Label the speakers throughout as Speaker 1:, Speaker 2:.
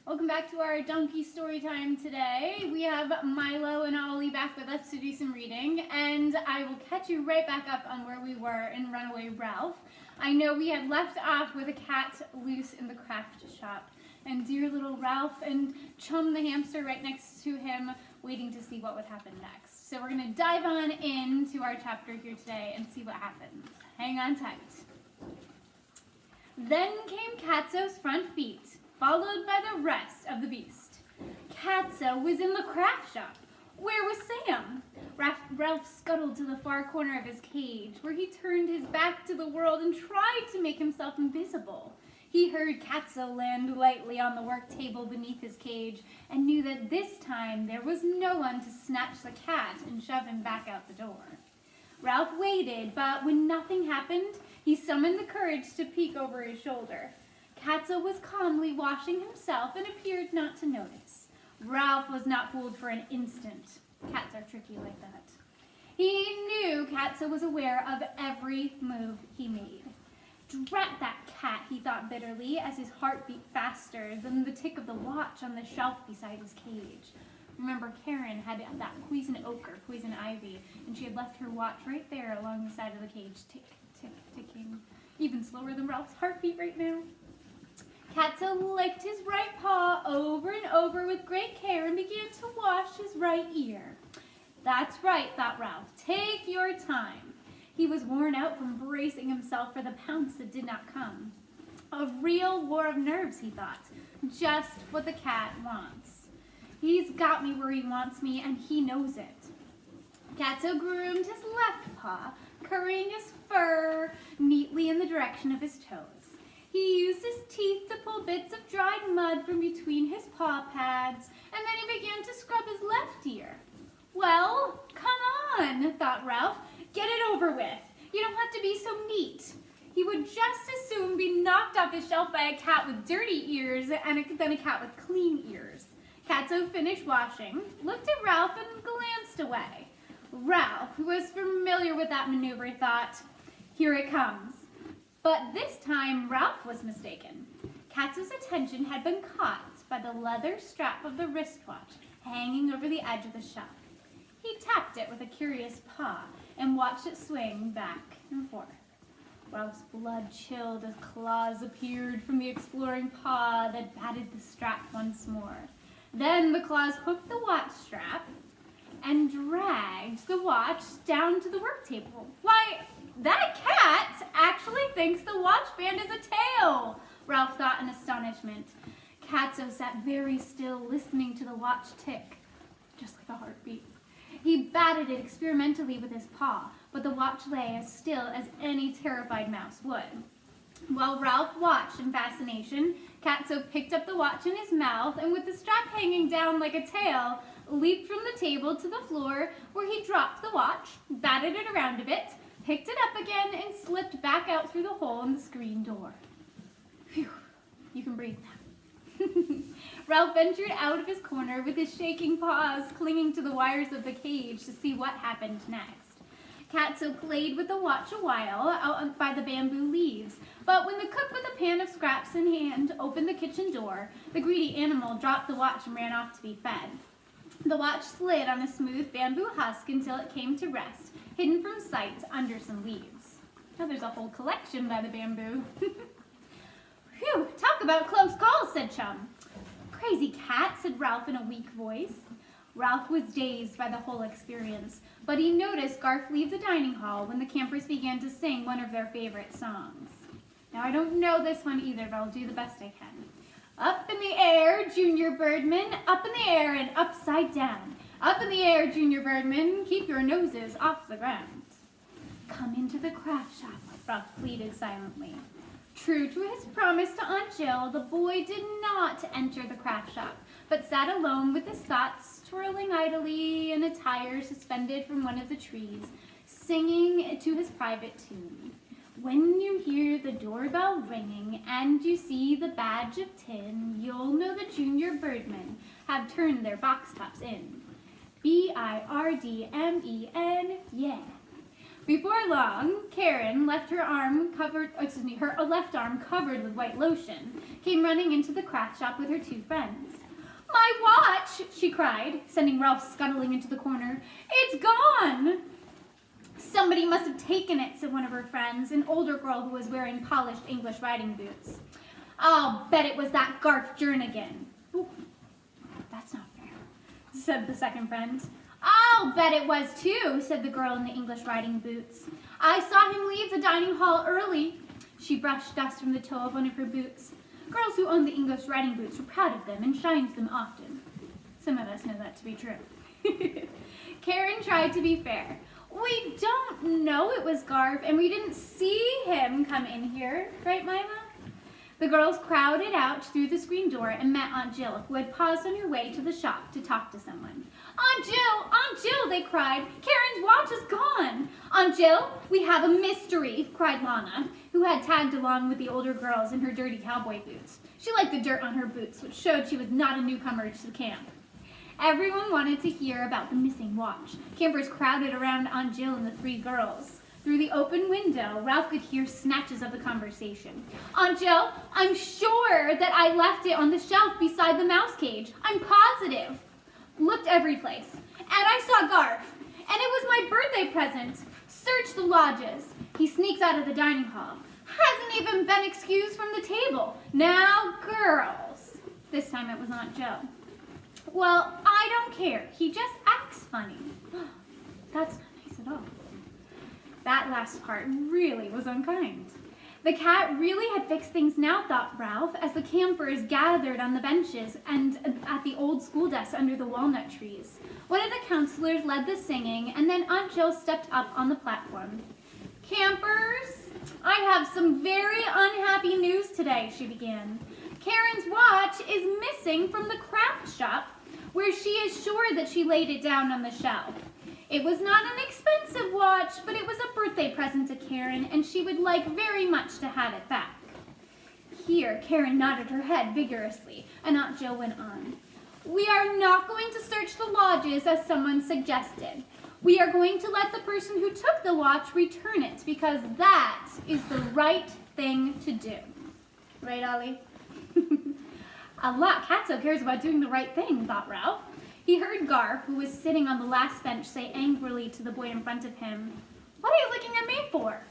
Speaker 1: Welcome back to our donkey story time today. We have Milo and Ollie back with us to do some reading, and I will catch you right back up on where we were in Runaway Ralph. I know we had left off with a cat loose in the craft shop, and dear little Ralph and Chum the hamster right next to him waiting to see what would happen next. So we're going to dive on into our chapter here today and see what happens. Hang on tight. Then came Catso's front feet, followed by the rest of the beast. Catso was in the craft shop. Where was Sam? Ralph scuttled to the far corner of his cage, where he turned his back to the world and tried to make himself invisible. He heard Catso land lightly on the work table beneath his cage and knew that this time there was no one to snatch the cat and shove him back out the door. Ralph waited, but when nothing happened, he summoned the courage to peek over his shoulder. Catso was calmly washing himself and appeared not to notice. Ralph was not fooled for an instant. Cats are tricky like that. He knew Catso was aware of every move he made. Drat that cat, he thought bitterly as his heart beat faster than the tick of the watch on the shelf beside his cage. Remember, Karen had that poison oak or poison ivy, and she had left her watch right there along the side of the cage, tick, tick, ticking, even slower than Ralph's heartbeat right now. Catso licked his right paw over and over with great care and began to wash his right ear. That's right, thought Ralph. Take your time. He was worn out from bracing himself for the pounce that did not come. A real war of nerves, he thought. Just what the cat wants. He's got me where he wants me, and he knows it. Catso groomed his left paw, currying his fur neatly in the direction of his toes. He used his teeth to pull bits of dried mud from between his paw pads, and then he began to scrub his left ear. Well, come on, thought Ralph. Get it over with. You don't have to be so neat. He would just as soon be knocked off his shelf by a cat with dirty ears than a cat with clean ears. Catso finished washing, looked at Ralph, and glanced away. Ralph, who was familiar with that maneuver, thought, here it comes. But this time, Ralph was mistaken. Catso's attention had been caught by the leather strap of the wristwatch hanging over the edge of the shelf. He tapped it with a curious paw and watched it swing back and forth. Ralph's blood chilled as claws appeared from the exploring paw that batted the strap once more. Then the claws hooked the watch strap and dragged the watch down to the work table. Why, that cat actually thinks the watch band is a tail, Ralph thought in astonishment. Catso sat very still, listening to the watch tick, just like a heartbeat. He batted it experimentally with his paw, but the watch lay as still as any terrified mouse would. While Ralph watched in fascination, Catso picked up the watch in his mouth and with the strap hanging down like a tail, leaped from the table to the floor where he dropped the watch, batted it around a bit, picked it up again, and slipped back out through the hole in the screen door. Phew, you can breathe now. Ralph ventured out of his corner with his shaking paws clinging to the wires of the cage to see what happened next. Catso played with the watch a while out by the bamboo leaves, but when the cook with a pan of scraps in hand opened the kitchen door, the greedy animal dropped the watch and ran off to be fed. The watch slid on a smooth bamboo husk until it came to rest, hidden from sight under some leaves. Now there's a whole collection by the bamboo. Phew, talk about close calls, said Chum. Crazy cat, said Ralph in a weak voice. Ralph was dazed by the whole experience, but he noticed Garth leave the dining hall when the campers began to sing one of their favorite songs. Now, I don't know this one either, but I'll do the best I can. Up in the air, Junior Birdman, up in the air and upside down. Up in the air, Junior Birdman, keep your noses off the ground. Come into the craft shop, Ralph pleaded silently. True to his promise to Aunt Jill, the boy did not enter the craft shop, but sat alone with his thoughts twirling idly in a tire suspended from one of the trees, singing to his private tune. When you hear the doorbell ringing and you see the badge of tin, you'll know the Junior Birdmen have turned their box tops in. B-I-R-D-M-E-N, yeah. Before long, Karen left her her left arm covered with white lotion, came running into the craft shop with her two friends. "My watch!" she cried, sending Ralph scuttling into the corner. "It's gone!" "Somebody must have taken it," said one of her friends, an older girl who was wearing polished English riding boots. "I'll bet it was that Garth Jernigan." "Ooh, that's not fair," said the second friend. "I'll bet it was too," said the girl in the English riding boots. "I saw him leave the dining hall early." She brushed dust from the toe of one of her boots. Girls who owned the English riding boots were proud of them and shined them often. Some of us know that to be true. Karen tried to be fair. "We don't know it was Garth, and we didn't see him come in here, right, Mila?" The girls crowded out through the screen door and met Aunt Jill, who had paused on her way to the shop to talk to someone. Aunt Jill, they cried. "Karen's watch is gone." "Aunt Jill, we have a mystery," cried Lana, who had tagged along with the older girls in her dirty cowboy boots. She liked the dirt on her boots, which showed she was not a newcomer to the camp. Everyone wanted to hear about the missing watch. Campers crowded around Aunt Jill and the three girls. Through the open window, Ralph could hear snatches of the conversation. "Aunt Jill, I'm sure that I left it on the shelf beside the mouse cage. I'm positive. Looked every place. And I saw Garth. And it was my birthday present. Searched the lodges." He sneaks out of the dining hall. "Hasn't even been excused from the table. Now, girls." This time it was Aunt Jill. "Well, I don't care. He just acts funny." That's not nice at all. That last part really was unkind. The cat really had fixed things now, thought Ralph, as the campers gathered on the benches and at the old school desk under the walnut trees. One of the counselors led the singing, and then Aunt Jill stepped up on the platform. "Campers, I have some very unhappy news today," she began. "Karen's watch is missing from the craft shop, where she is sure that she laid it down on the shelf. It was not an expensive watch, but it was a birthday present to Karen, and she would like very much to have it back." Here, Karen nodded her head vigorously, and Aunt Jill went on. "We are not going to search the lodges as someone suggested. We are going to let the person who took the watch return it, because that is the right thing to do." Right, Ollie? A lot Katso cares about doing the right thing, thought Ralph. He heard Garth, who was sitting on the last bench, say angrily to the boy in front of him, "What are you looking at me for?"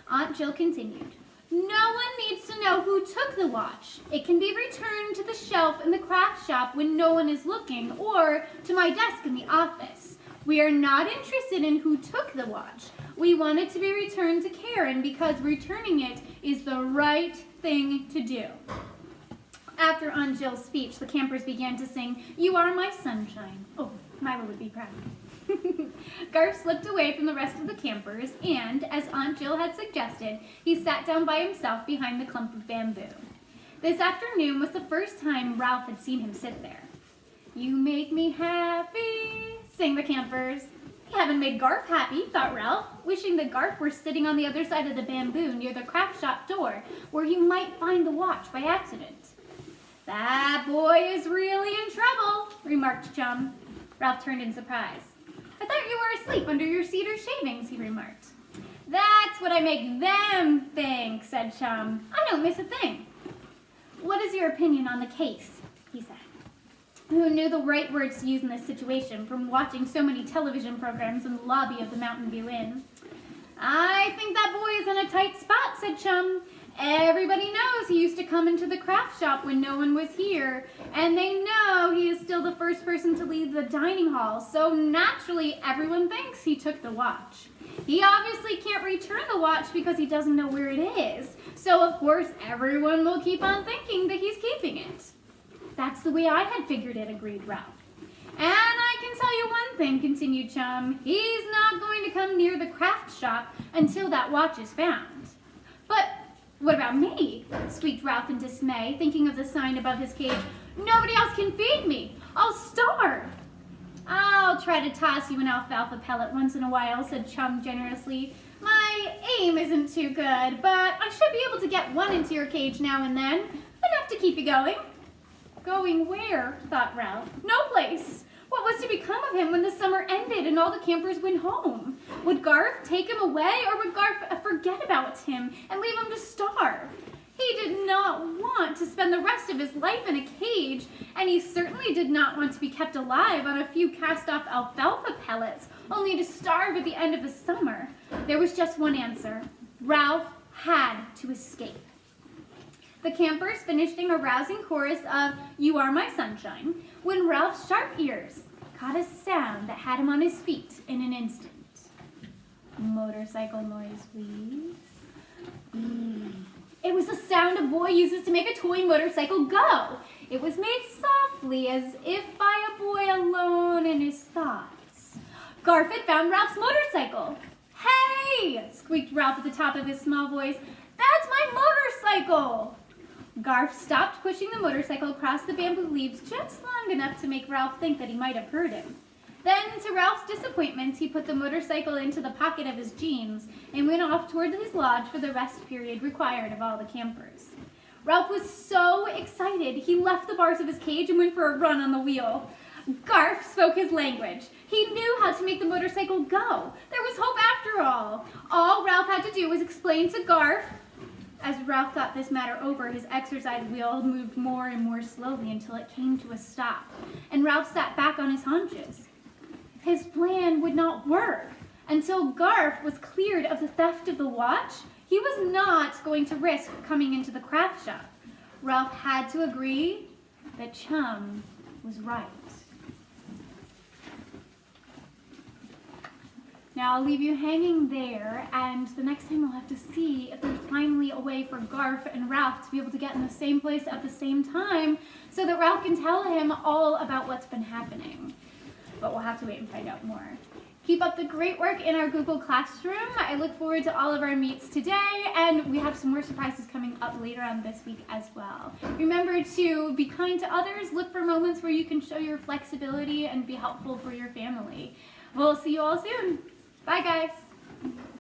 Speaker 1: Aunt Jill continued, "No one needs to know who took the watch. It can be returned to the shelf in the craft shop when no one is looking, or to my desk in the office. We are not interested in who took the watch. We want it to be returned to Karen because returning it is the right thing to do." After Aunt Jill's speech, the campers began to sing, "You Are My Sunshine." Oh, Mila would be proud. Garth slipped away from the rest of the campers, and, as Aunt Jill had suggested, he sat down by himself behind the clump of bamboo. This afternoon was the first time Ralph had seen him sit there. "You make me happy," sang the campers. "They haven't made Garth happy," thought Ralph, wishing that Garth were sitting on the other side of the bamboo near the craft shop door, where he might find the watch by accident. "That boy is really in trouble," remarked Chum. Ralph turned in surprise. "I thought you were asleep under your cedar shavings," he remarked. "That's what I make them think," said Chum. "I don't miss a thing." "What is your opinion on the case?" he said, who knew the right words to use in this situation from watching so many television programs in the lobby of the Mountain View Inn. "I think that boy is in a tight spot," said Chum. "Everybody knows he used to come into the craft shop when no one was here, and they know he is still the first person to leave the dining hall, so naturally everyone thinks he took the watch. He obviously can't return the watch because he doesn't know where it is, so of course everyone will keep on thinking that he's keeping it." "That's the way I had figured it," agreed Ralph. "And I can tell you one thing," continued Chum. "He's not going to come near the craft shop until that watch is found." "But what about me?" squeaked Ralph in dismay, thinking of the sign above his cage. "Nobody else can feed me. I'll starve." "I'll try to toss you an alfalfa pellet once in a while," said Chum generously. "My aim isn't too good, but I should be able to get one into your cage now and then, enough to keep you going." Going where? thought Ralph. No place. What was to become of him when the summer ended and all the campers went home? Would Garf take him away, or would Garf forget about him and leave him to starve? He did not want to spend the rest of his life in a cage, and he certainly did not want to be kept alive on a few cast-off alfalfa pellets, only to starve at the end of the summer. There was just one answer. Ralph had to escape. The campers finished a rousing chorus of "You Are My Sunshine" when Ralph's sharp ears caught a sound that had him on his feet in an instant. Motorcycle noise, please. It was the sound a boy uses to make a toy motorcycle go. It was made softly, as if by a boy alone in his thoughts. Garf had found Ralph's motorcycle. "Hey!" squeaked Ralph at the top of his small voice. "That's my motorcycle!" Garf stopped pushing the motorcycle across the bamboo leaves just long enough to make Ralph think that he might have heard him. Then, to Ralph's disappointment, he put the motorcycle into the pocket of his jeans and went off toward his lodge for the rest period required of all the campers. Ralph was so excited, he left the bars of his cage and went for a run on the wheel. Garf spoke his language. He knew how to make the motorcycle go. There was hope after all. All Ralph had to do was explain to Garf. As Ralph thought this matter over, his exercise wheel moved more and more slowly until it came to a stop, and Ralph sat back on his haunches. His plan would not work. Until Garf was cleared of the theft of the watch, he was not going to risk coming into the craft shop. Ralph had to agree that Chum was right. Now I'll leave you hanging there, and the next time we'll have to see if there's finally a way for Garf and Ralph to be able to get in the same place at the same time so that Ralph can tell him all about what's been happening. But we'll have to wait and find out more. Keep up the great work in our Google Classroom. I look forward to all of our meets today, and we have some more surprises coming up later on this week as well. Remember to be kind to others, look for moments where you can show your flexibility and be helpful for your family. We'll see you all soon. Bye, guys.